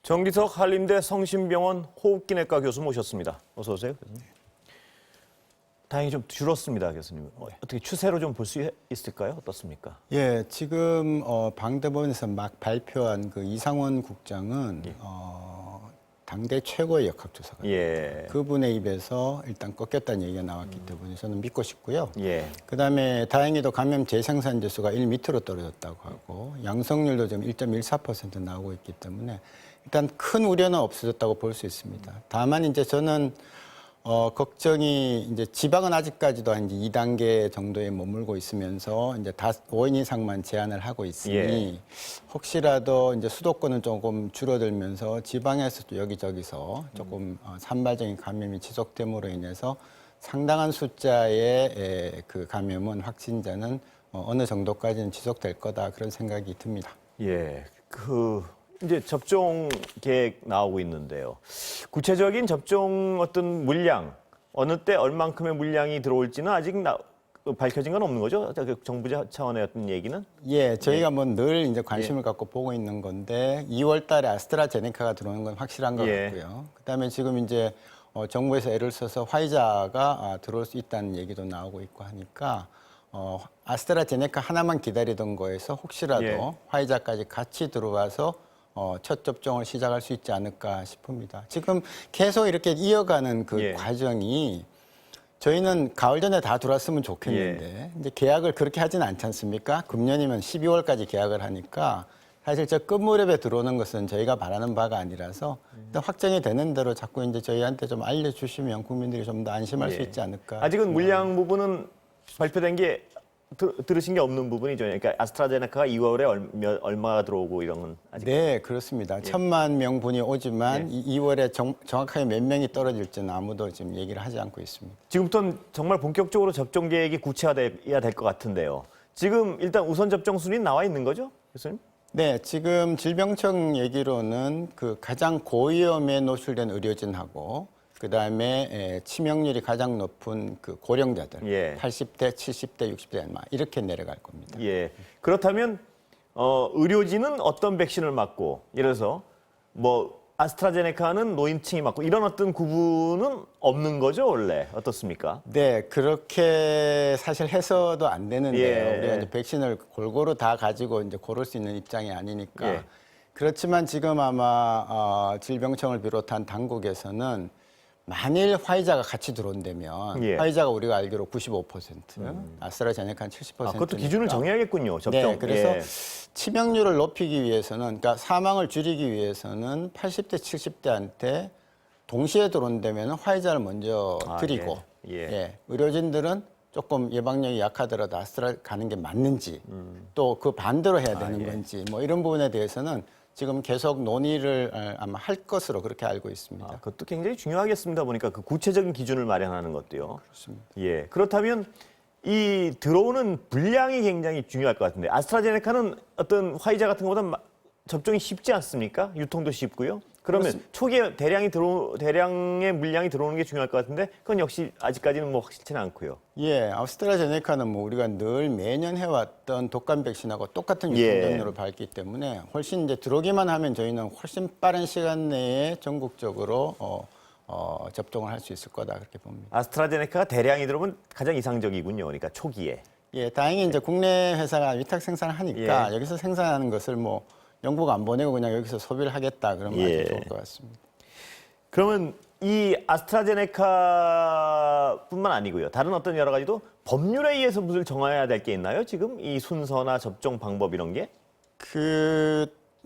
정기석 한림대 성심병원 호흡기내과 교수 모셨습니다. 어서 오세요, 교수님. 다행히 좀 줄었습니다, 교수님. 어떻게 추세로 좀 볼 수 있을까요? 어떻습니까? 예, 지금 방대본에서 막 발표한 그 이상원 국장은 당대 최고의 역학조사가 예. 그분의 입에서 일단 꺾였다는 얘기가 나왔기 때문에 저는 믿고 싶고요. 예. 그다음에 다행히도 감염 재생산 지수가 1 밑으로 떨어졌다고 하고 양성률도 지금 1.14% 나오고 있기 때문에 일단 큰 우려는 없어졌다고 볼 수 있습니다. 다만 이제 저는 걱정이 이제 지방은 아직까지도 한 이제 2단계 정도에 머물고 있으면서 이제 5인 이상만 제한을 하고 있으니 예. 혹시라도 이제 수도권은 조금 줄어들면서 지방에서도 여기저기서 조금 산발적인 감염이 지속됨으로 인해서 상당한 숫자의 그 감염은 확진자는 어느 정도까지는 지속될 거다 그런 생각이 듭니다. 예. 이제 접종 계획 나오고 있는데요. 구체적인 접종 어떤 물량, 어느 때 얼만큼의 물량이 들어올지는 아직 밝혀진 건 없는 거죠? 정부 차원의 어떤 얘기는? 예, 저희가 뭐 늘 이제 관심을 갖고 보고 있는 건데 2월 달에 아스트라제네카가 들어오는 건 확실한 것 같고요. 그다음에 지금 이제 정부에서 애를 써서 화이자가 들어올 수 있다는 얘기도 나오고 있고 하니까 아스트라제네카 하나만 기다리던 거에서 혹시라도 화이자까지 같이 들어와서 첫 접종을 시작할 수 있지 않을까 싶습니다. 지금 계속 이렇게 이어가는 그 과정이 저희는 가을 전에 다 들어왔으면 좋겠는데 이제 계약을 그렇게 하지는 않지 않습니까? 금년이면 12월까지 계약을 하니까 사실 저 끝무렵에 들어오는 것은 저희가 바라는 바가 아니라서 일단 확정이 되는 대로 자꾸 이제 저희한테 좀 알려주시면 국민들이 좀 더 안심할 수 있지 않을까. 아직은 물량 부분은 발표된 게 들으신 게 없는 부분이죠. 그러니까 아스트라제네카가 2월에 얼마가 들어오고 이런 건 아직. 네, 그렇습니다. 1,000만 명분이 오지만 2월에 정확하게 몇 명이 떨어질지는 아무도 지금 얘기를 하지 않고 있습니다. 지금부터는 정말 본격적으로 접종 계획이 구체화돼야 될 것 같은데요. 지금 일단 우선 접종 순위는 나와 있는 거죠, 교수님? 네, 지금 질병청 얘기로는 그 가장 고위험에 노출된 의료진하고 그다음에 치명률이 가장 높은 그 고령자들 80대, 70대, 60대 이렇게 내려갈 겁니다. 예. 그렇다면 의료진은 어떤 백신을 맞고 예를 들어서 뭐 아스트라제네카는 노인층이 맞고 이런 어떤 구분은 없는 거죠, 원래? 어떻습니까? 네, 그렇게 사실 해서도 안 되는데요. 우리가 이제 백신을 골고루 다 가지고 이제 고를 수 있는 입장이 아니니까. 그렇지만 지금 아마 질병청을 비롯한 당국에서는 만일 화이자가 같이 들어온다면 화이자가 우리가 알기로 95%, 아스트라제네카는 70%. 그것도 기준을 정해야겠군요. 접종. 네, 그래서 치명률을 높이기 위해서는, 그러니까 사망을 줄이기 위해서는 80대, 70대한테 동시에 들어온다면 화이자를 먼저 드리고, 의료진들은 조금 예방력이 약하더라도 아스트라 가는 게 맞는지, 또 그 반대로 해야 되는 건지, 뭐 이런 부분에 대해서는 지금 계속 논의를 아마 할 것으로 그렇게 알고 있습니다. 그것도 굉장히 중요하겠습니다. 보니까 그 구체적인 기준을 마련하는 것도요. 그렇습니다. 예. 그렇다면 이 들어오는 분량이 굉장히 중요할 것 같은데 아스트라제네카는 어떤 화이자 같은 것보다 접종이 쉽지 않습니까? 유통도 쉽고요. 그러면 초기에 대량의 물량이 들어오는 게 중요할 것 같은데 그건 역시 아직까지는 뭐 확실치는 않고요. 예, 아스트라제네카는 뭐 우리가 늘 매년 해왔던 독감 백신하고 똑같은 유통경로를 밟기 때문에 훨씬 이제 들어오기만 하면 저희는 훨씬 빠른 시간 내에 전국적으로 접종을 할 수 있을 거다 그렇게 봅니다. 아스트라제네카가 대량이 들어오면 가장 이상적이군요. 그러니까 초기에. 예, 다행히 이제 국내 회사가 위탁 생산을 하니까 여기서 생산하는 것을 뭐 영국 안 보내고 그냥 여기서 소비를 하겠다 그러면 아주 좋을 것 같습니다. 그러면 이 아스트라제네카뿐만 아니고요. 다른 어떤 여러 가지도 법률에 의해서 무슨 정해야 될 게 있나요? 지금 이 순서나 접종 방법 이런 게?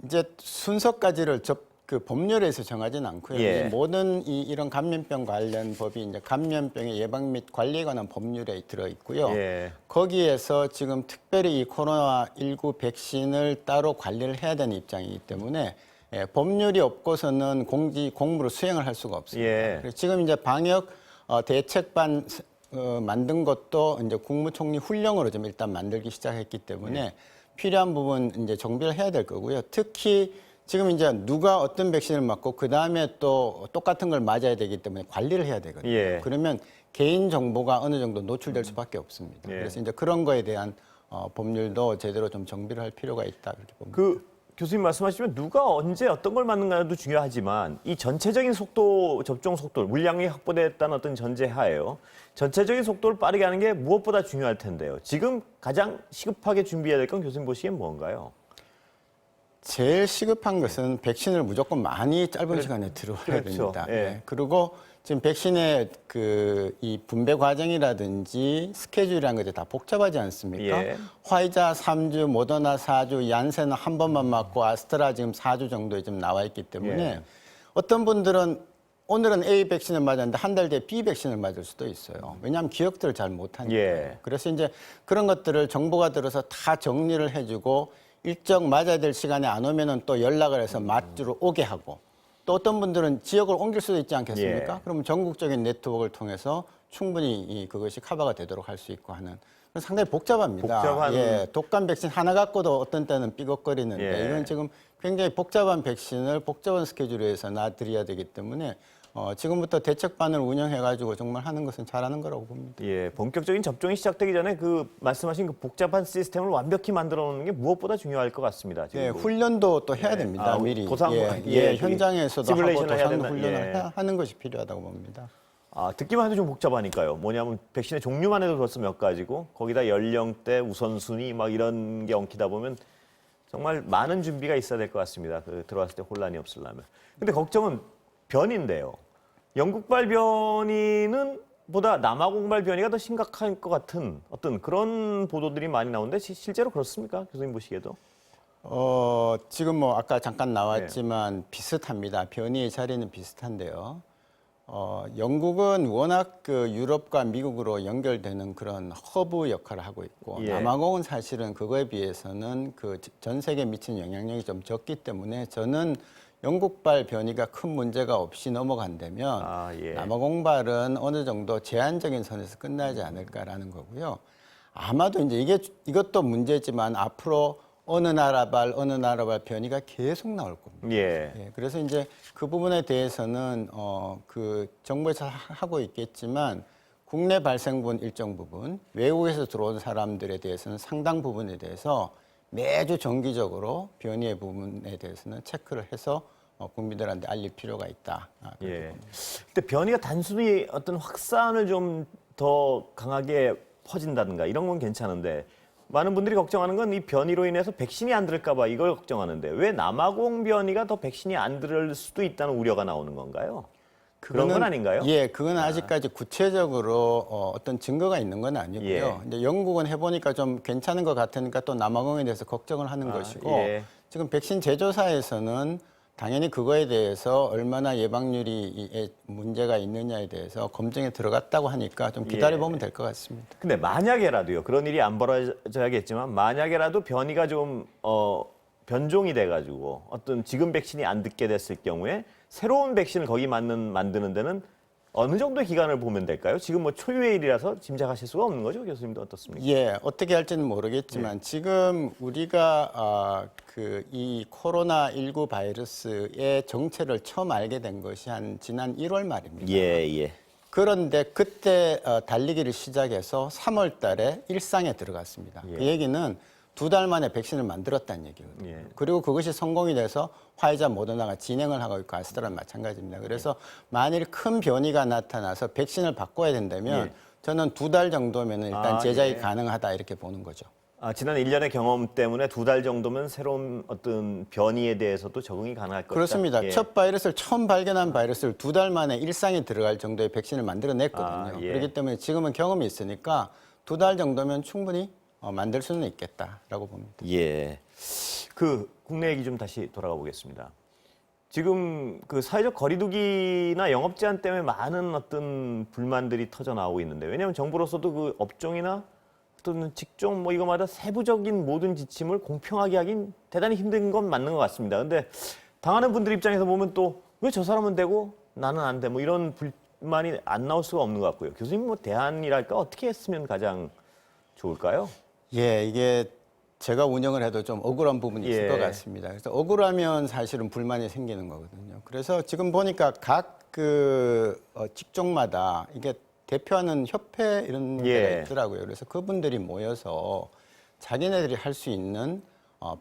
이제 순서까지를 그 법률에서 정하지는 않고요. 모든 이런 감염병 관련 법이 이제 감염병의 예방 및 관리에 관한 법률에 들어 있고요. 거기에서 지금 특별히 이 코로나19 백신을 따로 관리를 해야 되는 입장이기 때문에 법률이 없고서는 공무를 수행을 할 수가 없습니다. 그래서 지금 이제 방역 대책반 만든 것도 이제 국무총리 훈령으로 좀 일단 만들기 시작했기 때문에 필요한 부분 이제 정비를 해야 될 거고요. 특히 지금 이제 누가 어떤 백신을 맞고 그 다음에 또 똑같은 걸 맞아야 되기 때문에 관리를 해야 되거든요. 그러면 개인 정보가 어느 정도 노출될 수밖에 없습니다. 그래서 이제 그런 거에 대한 법률도 제대로 좀 정비를 할 필요가 있다 그렇게 봅니다. 교수님 말씀하시면 누가 언제 어떤 걸 맞는가도 중요하지만 이 전체적인 속도, 접종 속도, 물량이 확보됐다는 어떤 전제하에요. 전체적인 속도를 빠르게 하는 게 무엇보다 중요할 텐데요. 지금 가장 시급하게 준비해야 될 건 교수님 보시기엔 뭔가요? 제일 시급한 것은 백신을 무조건 많이 짧은 시간에 들어와야 그렇죠. 됩니다. 예. 네. 그리고 지금 백신의 이 분배 과정이라든지 스케줄이라는 것이 다 복잡하지 않습니까? 예. 화이자 3주, 모더나 4주, 얀센은 한 번만 맞고 아스트라 지금 4주 정도에 좀 나와 있기 때문에 예. 어떤 분들은 오늘은 A 백신을 맞았는데 한 달 뒤에 B 백신을 맞을 수도 있어요. 왜냐하면 기억들을 잘 못하니까. 예. 그래서 이제 그런 것들을 정보가 들어서 다 정리를 해주고 일정 맞아야 될 시간에 안 오면은 또 연락을 해서 맞주로 오게 하고 또 어떤 분들은 지역을 옮길 수도 있지 않겠습니까? 예. 그러면 전국적인 네트워크를 통해서 충분히 그것이 커버가 되도록 할 수 있고 하는 상당히 복잡합니다. 복잡한- 예, 독감 백신 하나 갖고도 어떤 때는 삐걱거리는데 예. 이건 지금 굉장히 복잡한 백신을 복잡한 스케줄에서 놔드려야 되기 때문에 지금부터 대책반을 운영해가지고 정말 하는 것은 잘하는 거라고 봅니다. 예, 본격적인 접종이 시작되기 전에 그 말씀하신 그 복잡한 시스템을 완벽히 만들어 놓는 게 무엇보다 중요할 것 같습니다. 지금 예, 뭐. 훈련도 또 해야 예. 됩니다. 아, 미리. 도상- 예, 예, 현장에서도 하고 시뮬레이션을 해야 도상 된다. 훈련을 예. 하는 것이 필요하다고 봅니다. 아, 듣기만 해도 좀 복잡하니까요. 뭐냐면 백신의 종류만 해도 벌써 몇 가지고 거기다 연령대, 우선순위 막 이런 게 엉키다 보면 정말 많은 준비가 있어야 될 것 같습니다. 그 들어왔을 때 혼란이 없으려면. 근데 걱정은 변인데요. 영국발 변이는 보다 남아공발 변이가 더 심각할 것 같은 어떤 그런 보도들이 많이 나오는데 실제로 그렇습니까? 교수님 보시기에도? 지금 뭐 아까 잠깐 나왔지만 비슷합니다. 변이의 자리는 비슷한데요. 영국은 워낙 그 유럽과 미국으로 연결되는 그런 허브 역할을 하고 있고 예. 남아공은 사실은 그거에 비해서는 그 전 세계에 미치는 영향력이 좀 적기 때문에 저는 영국발 변이가 큰 문제가 없이 넘어간다면 아, 예. 남아공발은 어느 정도 제한적인 선에서 끝나지 않을까라는 거고요. 아마도 이제 이것도 문제지만 앞으로 어느 나라 발 변이가 계속 나올 겁니다. 예. 예, 그래서 이제 그 부분에 대해서는 그 정부에서 하고 있겠지만 국내 발생분 일정 부분, 외국에서 들어온 사람들에 대해서는 상당 부분에 대해서 매주 정기적으로 변이의 부분에 대해서는 체크를 해서 국민들한테 알릴 필요가 있다. 예. 근데 변이가 단순히 어떤 확산을 좀 더 강하게 퍼진다든가 이런 건 괜찮은데 많은 분들이 걱정하는 건 이 변이로 인해서 백신이 안 들을까 봐 이걸 걱정하는데 왜 남아공 변이가 더 백신이 안 들을 수도 있다는 우려가 나오는 건가요? 그런 건 아닌가요? 예, 그건 아직까지 구체적으로 어떤 증거가 있는 건 아니고요. 예. 이제 영국은 해보니까 좀 괜찮은 것 같으니까 또 남아공에 대해서 걱정을 하는 것이고 예. 지금 백신 제조사에서는 당연히 그거에 대해서 얼마나 예방률이 문제가 있느냐에 대해서 검증에 들어갔다고 하니까 좀 기다려보면 될 것 같습니다. 근데 만약에라도요. 그런 일이 안 벌어져야겠지만 만약에라도 변이가 좀 변종이 돼가지고 어떤 지금 백신이 안 듣게 됐을 경우에 새로운 백신을 거기 만드는 데는 어느 정도의 기간을 보면 될까요? 지금 뭐 초유의 일이라서 짐작하실 수가 없는 거죠, 교수님도 어떻습니까? 예, 어떻게 할지는 모르겠지만 지금 우리가 이 코로나19 바이러스의 정체를 처음 알게 된 것이 지난 1월 말입니다. 예. 그런데 그때 달리기를 시작해서 3월 달에 일상에 들어갔습니다. 예. 그 얘기는 2달 만에 백신을 만들었다는 얘기거든요. 예. 그리고 그것이 성공이 돼서 화이자, 모더나가 진행을 하고 있고 아스트라는 마찬가지입니다. 그래서 만일 큰 변이가 나타나서 백신을 바꿔야 된다면 예. 저는 2달 정도면 일단 제작이 예. 가능하다 이렇게 보는 거죠. 지난 1년의 경험 때문에 2달 정도면 새로운 어떤 변이에 대해서도 적응이 가능할 것이다. 그렇습니다. 예. 첫 바이러스를 처음 발견한 바이러스를 2달 만에 일상에 들어갈 정도의 백신을 만들어냈거든요. 예. 그렇기 때문에 지금은 경험이 있으니까 2달 정도면 충분히 만들 수는 있겠다라고 봅니다. 예. 그 국내 얘기 좀 다시 돌아가 보겠습니다. 지금 그 사회적 거리두기나 영업 제한 때문에 많은 어떤 불만들이 터져 나오고 있는데 왜냐하면 정부로서도 그 업종이나 어떤 직종 뭐 이거마다 세부적인 모든 지침을 공평하게 하긴 대단히 힘든 건 맞는 것 같습니다. 근데 당하는 분들 입장에서 보면 또 왜 저 사람은 되고 나는 안 돼? 뭐 이런 불만이 안 나올 수가 없는 것 같고요. 교수님 뭐 대안이랄까 어떻게 했으면 가장 좋을까요? 예, 이게 제가 운영을 해도 좀 억울한 부분이 있을 예. 것 같습니다. 그래서 억울하면 사실은 불만이 생기는 거거든요. 그래서 지금 보니까 각 직종마다 이게 대표하는 협회 이런 예. 데가 있더라고요. 그래서 그분들이 모여서 자기네들이 할 수 있는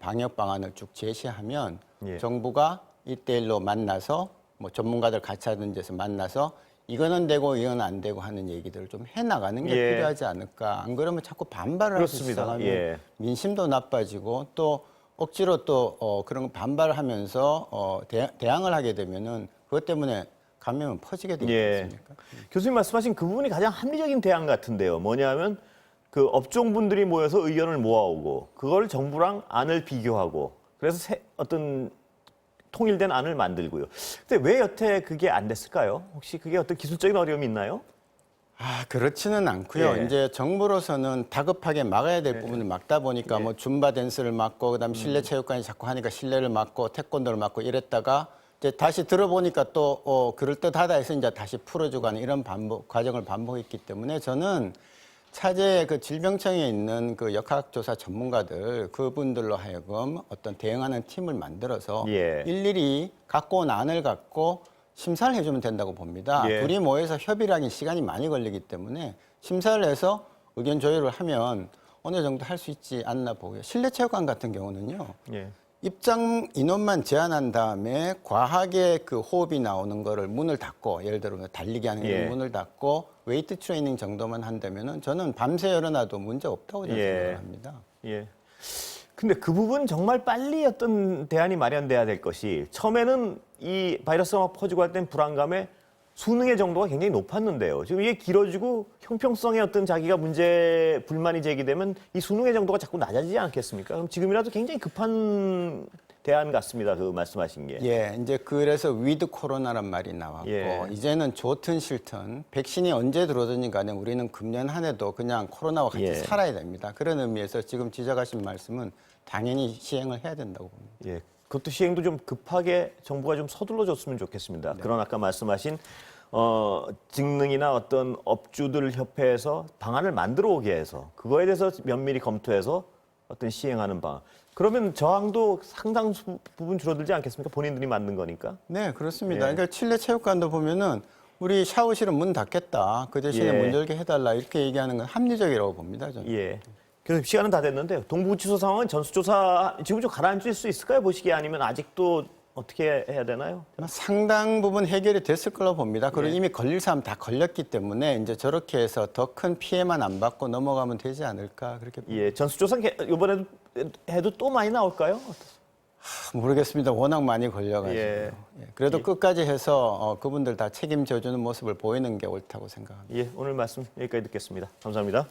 방역 방안을 쭉 제시하면 예. 정부가 1대1로 만나서 뭐 전문가들 같이 하는 데서 만나서 이거는 되고 이건 안 되고 하는 얘기들을 좀 해나가는 게 예. 필요하지 않을까. 안 그러면 자꾸 반발을 하기 그렇습니다. 시작하면 예. 민심도 나빠지고 또 억지로 또 그런 거 반발을 하면서 대항을 하게 되면은 그것 때문에 감염은 퍼지게 되지 예. 않습니까? 교수님 말씀하신 그 부분이 가장 합리적인 대안 같은데요. 뭐냐면 그 업종분들이 모여서 의견을 모아오고 그걸 정부랑 안을 비교하고 그래서 어떤 통일된 안을 만들고요. 근데 왜 여태 그게 안 됐을까요? 혹시 그게 어떤 기술적인 어려움이 있나요? 그렇지는 않고요. 예. 이제 정부로서는 다급하게 막아야 될 부분을 막다 보니까 뭐 줌바 댄스를 막고 그다음 실내 체육관이 자꾸 하니까 실내를 막고 태권도를 막고 이랬다가 이제 다시 들어보니까 또 그럴듯하다 해서 이제 다시 풀어주고 하는 이런 과정을 반복했기 때문에 저는 차제 그 질병청에 있는 그 역학조사 전문가들 그분들로 하여금 어떤 대응하는 팀을 만들어서 예. 일일이 갖고 온 안을 갖고 심사를 해주면 된다고 봅니다. 예. 둘이 모여서 협의를 하기 시간이 많이 걸리기 때문에 심사를 해서 의견 조율을 하면 어느 정도 할 수 있지 않나 보고요. 실내체육관 같은 경우는요. 예. 입장 인원만 제한한 다음에 과하게 그 호흡이 나오는 거를 문을 닫고 예를 들어 달리기 하는 예. 문을 닫고 웨이트 트레이닝 정도만 한다면은 저는 밤새 열어놔도 문제 없다고 저는 예. 생각을 합니다. 예. 근데 그 부분 정말 빨리 어떤 대안이 마련돼야 될 것이 처음에는 이 바이러스가 막 퍼지고 할 땐 불안감에 수능의 정도가 굉장히 높았는데요. 지금 이게 길어지고 형평성에 어떤 자기가 불만이 제기되면 이 수능의 정도가 자꾸 낮아지지 않겠습니까? 그럼 지금이라도 굉장히 급한 대안 같습니다. 그 말씀하신 게. 예, 이제 그래서 위드 코로나란 말이 나왔고 예. 이제는 좋든 싫든 백신이 언제 들어오든지 간에 우리는 금년 한 해도 그냥 코로나와 같이 예. 살아야 됩니다. 그런 의미에서 지금 지적하신 말씀은 당연히 시행을 해야 된다고 봅니다. 예, 그것도 시행도 좀 급하게 정부가 좀 서둘러 줬으면 좋겠습니다. 그런 아까 말씀하신 직능이나 어떤 업주들 협회에서 방안을 만들어 오게 해서 그거에 대해서 면밀히 검토해서 어떤 시행하는 방안. 그러면 저항도 상당 부분 줄어들지 않겠습니까? 본인들이 만든 거니까. 네, 그렇습니다. 예. 그러니까 실내 체육관도 보면은 우리 샤워실은 문 닫겠다. 그 대신에 예. 문 열게 해달라. 이렇게 얘기하는 건 합리적이라고 봅니다. 저는. 예. 그래서 시간은 다 됐는데 동부구치소 상황은 전수조사 지금 좀 가라앉을 수 있을까요? 보시기에 아니면 아직도 어떻게 해야 되나요? 상당 부분 해결이 됐을 걸로 봅니다. 그리고 예. 이미 걸릴 사람 다 걸렸기 때문에 이제 저렇게 해서 더 큰 피해만 안 받고 넘어가면 되지 않을까 그렇게 봅니다. 예, 전수조사 이번에도 해도 또 많이 나올까요? 모르겠습니다. 워낙 많이 걸려가지고. 예. 예. 그래도 끝까지 해서 그분들 다 책임져주는 모습을 보이는 게 옳다고 생각합니다. 예, 오늘 말씀 여기까지 듣겠습니다. 감사합니다.